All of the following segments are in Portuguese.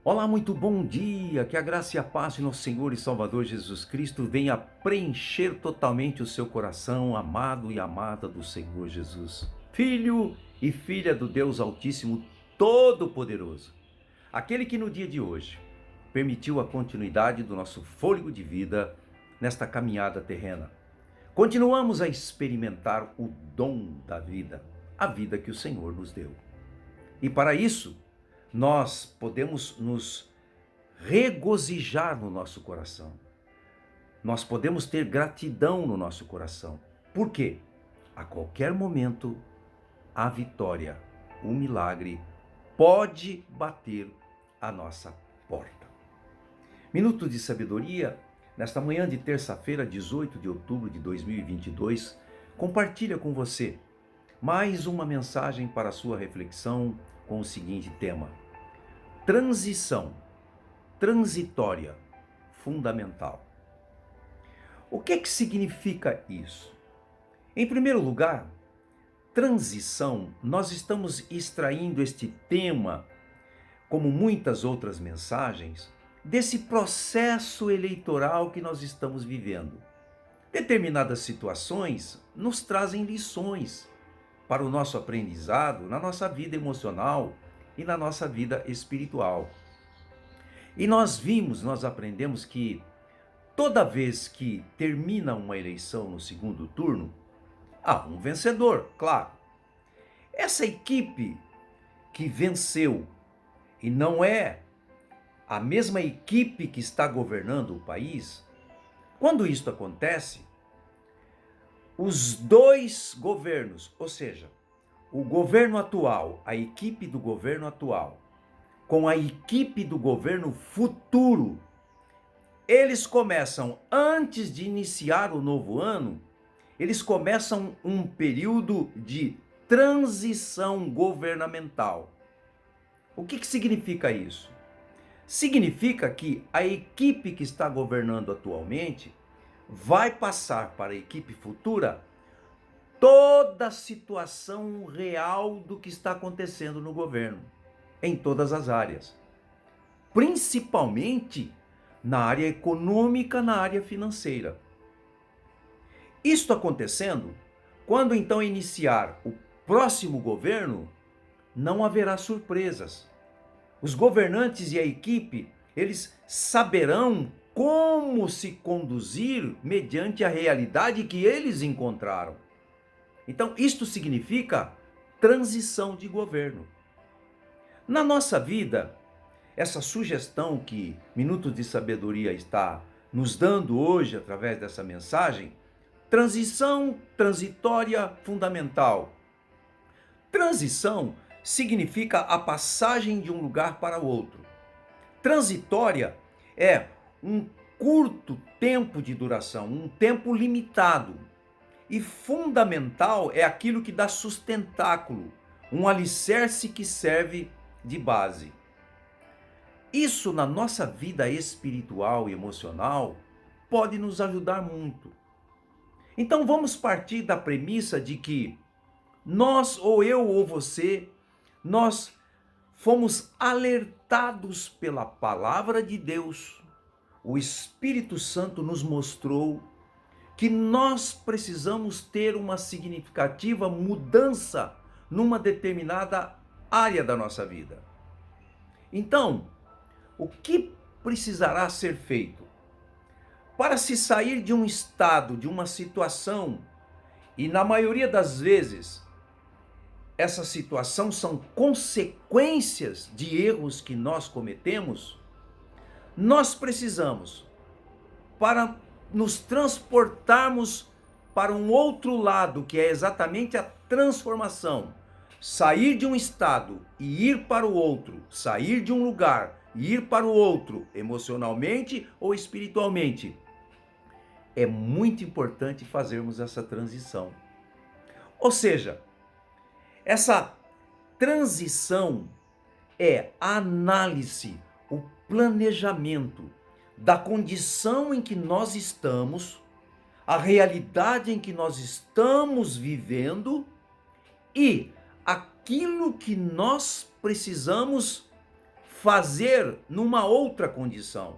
Olá, muito bom dia, que a graça e a paz de nosso Senhor e Salvador Jesus Cristo venha preencher totalmente o seu coração, amado e amada do Senhor Jesus. Filho e filha do Deus Altíssimo Todo-Poderoso, aquele que no dia de hoje permitiu a continuidade do nosso fôlego de vida nesta caminhada terrena. Continuamos a experimentar o dom da vida, a vida que o Senhor nos deu. E para isso, nós podemos nos regozijar no nosso coração. Nós podemos ter gratidão no nosso coração. Por quê? A qualquer momento, a vitória, o milagre pode bater a nossa porta. Minuto de sabedoria, nesta manhã de terça-feira, 18 de outubro de 2022, compartilha com você mais uma mensagem para a sua reflexão com o seguinte tema: transição, transitória, fundamental. O que significa isso? Em primeiro lugar, transição, nós estamos extraindo este tema, como muitas outras mensagens, desse processo eleitoral que nós estamos vivendo. Determinadas situações nos trazem lições para o nosso aprendizado na nossa vida emocional e na nossa vida espiritual. E nós aprendemos que toda vez que termina uma eleição no segundo turno, há um vencedor, claro. Essa equipe que venceu e não é a mesma equipe que está governando o país, quando isso acontece, os dois governos, ou seja, o governo atual, a equipe do governo atual, com a equipe do governo futuro, eles começam, antes de iniciar o novo ano, eles começam um período de transição governamental. O que significa isso? Significa que a equipe que está governando atualmente vai passar para a equipe futura toda a situação real do que está acontecendo no governo, em todas as áreas, principalmente na área econômica, na área financeira. Isto acontecendo, quando então iniciar o próximo governo, não haverá surpresas. Os governantes e a equipe, eles saberão como se conduzir mediante a realidade que eles encontraram. Então, isto significa transição de governo. Na nossa vida, essa sugestão que Minutos de Sabedoria está nos dando hoje através dessa mensagem, transição, transitória, fundamental. Transição significa a passagem de um lugar para outro. Transitória é um curto tempo de duração, um tempo limitado. E fundamental é aquilo que dá sustentáculo, um alicerce que serve de base. Isso na nossa vida espiritual e emocional pode nos ajudar muito. Então vamos partir da premissa de que nós, ou eu ou você, nós fomos alertados pela palavra de Deus. O Espírito Santo nos mostrou que nós precisamos ter uma significativa mudança numa determinada área da nossa vida. Então, o que precisará ser feito? Para se sair de um estado, de uma situação, e na maioria das vezes, essa situação são consequências de erros que nós cometemos, nós precisamos, para nos transportarmos para um outro lado, que é exatamente a transformação, sair de um estado e ir para o outro, sair de um lugar e ir para o outro, emocionalmente ou espiritualmente. É muito importante fazermos essa transição. Ou seja, essa transição é a análise, o planejamento da condição em que nós estamos, a realidade em que nós estamos vivendo e aquilo que nós precisamos fazer numa outra condição.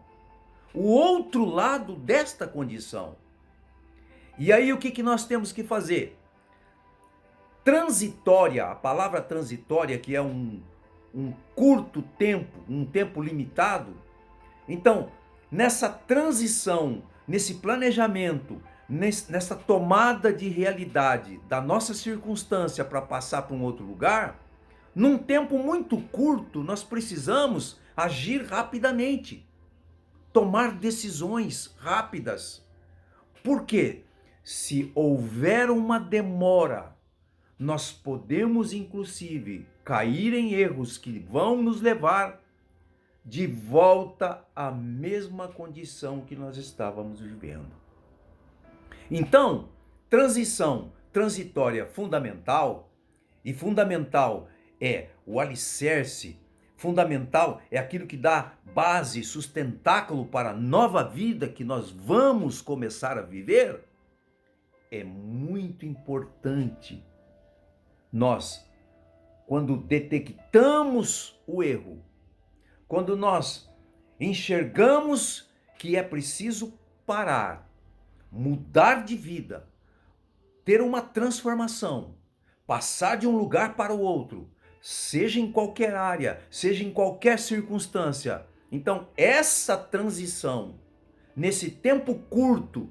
O outro lado desta condição. E aí o que nós temos que fazer? Transitória, a palavra transitória, que é um curto tempo, um tempo limitado. Então, nessa transição, nesse planejamento, nessa tomada de realidade da nossa circunstância para passar para um outro lugar, num tempo muito curto, nós precisamos agir rapidamente, tomar decisões rápidas. Por quê? Se houver uma demora, nós podemos inclusive cair em erros que vão nos levar de volta à mesma condição que nós estávamos vivendo. Então, transição transitória fundamental, e fundamental é o alicerce, fundamental é aquilo que dá base, sustentáculo para a nova vida que nós vamos começar a viver. É muito importante nós, quando detectamos o erro, quando nós enxergamos que é preciso parar, mudar de vida, ter uma transformação, passar de um lugar para o outro, seja em qualquer área, seja em qualquer circunstância. Então, essa transição, nesse tempo curto,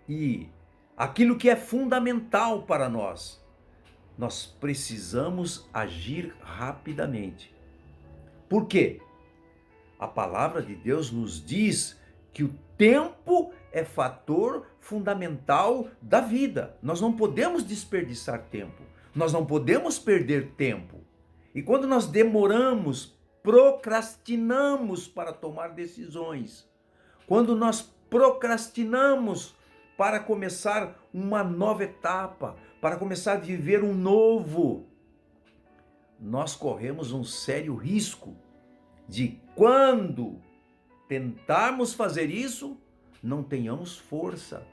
e aquilo que é fundamental para nós precisamos agir rapidamente. Por quê? A palavra de Deus nos diz que o tempo é fator fundamental da vida. Nós não podemos desperdiçar tempo. Nós não podemos perder tempo. E quando nós demoramos, procrastinamos para tomar decisões, quando nós procrastinamos para começar uma nova etapa, para começar a viver um novo, nós corremos um sério risco de, quando tentarmos fazer isso, não tenhamos força.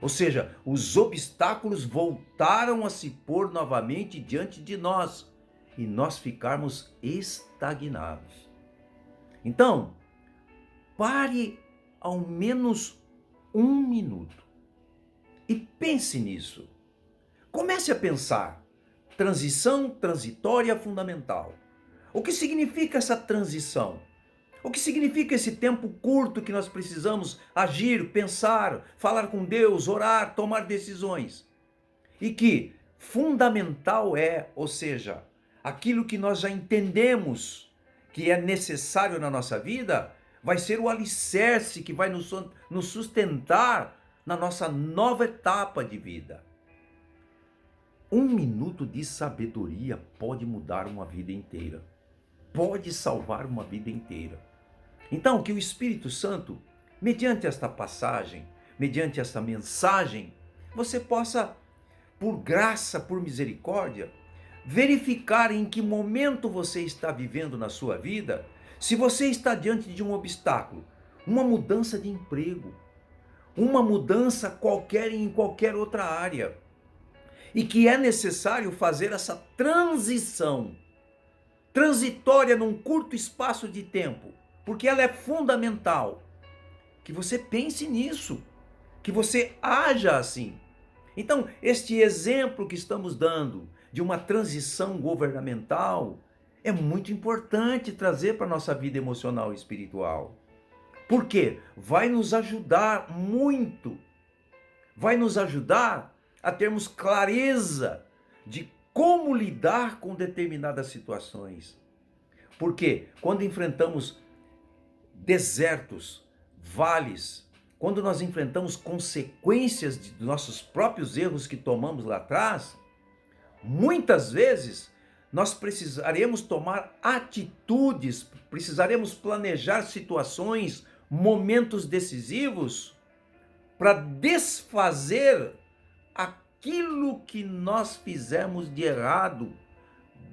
Ou seja, os obstáculos voltaram a se pôr novamente diante de nós e nós ficarmos estagnados. Então, pare ao menos 1 minuto e pense nisso. Comece a pensar. Transição transitória fundamental. O que significa essa transição? O que significa esse tempo curto que nós precisamos agir, pensar, falar com Deus, orar, tomar decisões? E que fundamental é, ou seja, aquilo que nós já entendemos que é necessário na nossa vida, vai ser o alicerce que vai nos sustentar na nossa nova etapa de vida. 1 minuto de sabedoria pode mudar uma vida inteira. Pode salvar uma vida inteira. Então, que o Espírito Santo, mediante esta passagem, mediante esta mensagem, você possa, por graça, por misericórdia, verificar em que momento você está vivendo na sua vida, se você está diante de um obstáculo, uma mudança de emprego, uma mudança qualquer em qualquer outra área, e que é necessário fazer essa transição transitória num curto espaço de tempo, porque ela é fundamental. Que você pense nisso, que você haja assim. Então, este exemplo que estamos dando de uma transição governamental é muito importante trazer para a nossa vida emocional e espiritual. Por quê? Vai nos ajudar muito, vai nos ajudar a termos clareza de como lidar com determinadas situações. Porque quando enfrentamos desertos, vales, quando nós enfrentamos consequências de nossos próprios erros que tomamos lá atrás, muitas vezes nós precisaremos tomar atitudes, precisaremos planejar situações, momentos decisivos para desfazer aquilo que nós fizemos de errado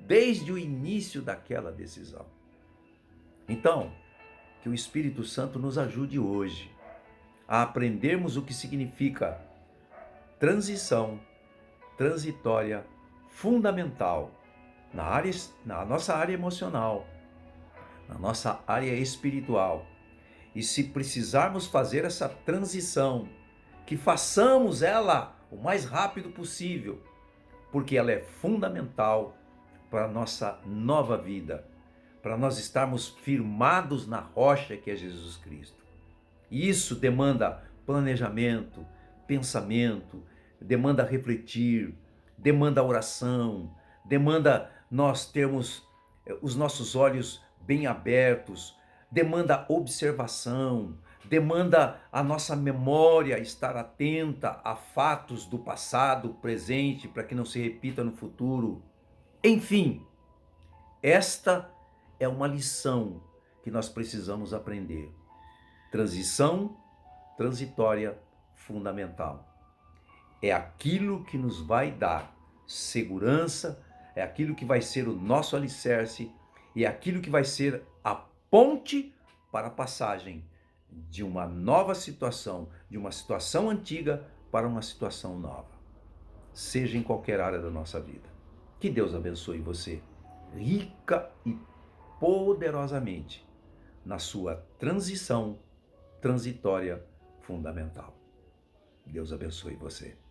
desde o início daquela decisão. Então, que o Espírito Santo nos ajude hoje a aprendermos o que significa transição, transitória, fundamental na nossa área emocional, na nossa área espiritual. E se precisarmos fazer essa transição, que façamos ela o mais rápido possível, porque ela é fundamental para a nossa nova vida, para nós estarmos firmados na rocha que é Jesus Cristo. E isso demanda planejamento, pensamento, demanda refletir, demanda oração, demanda nós termos os nossos olhos bem abertos, demanda observação, demanda a nossa memória estar atenta a fatos do passado, presente, para que não se repita no futuro. Enfim, esta é uma lição que nós precisamos aprender. Transição, transitória, fundamental. É aquilo que nos vai dar segurança, é aquilo que vai ser o nosso alicerce, e é aquilo que vai ser a ponte para a passagem de uma nova situação, de uma situação antiga para uma situação nova, seja em qualquer área da nossa vida. Que Deus abençoe você, rica e poderosamente, na sua transição transitória fundamental. Deus abençoe você.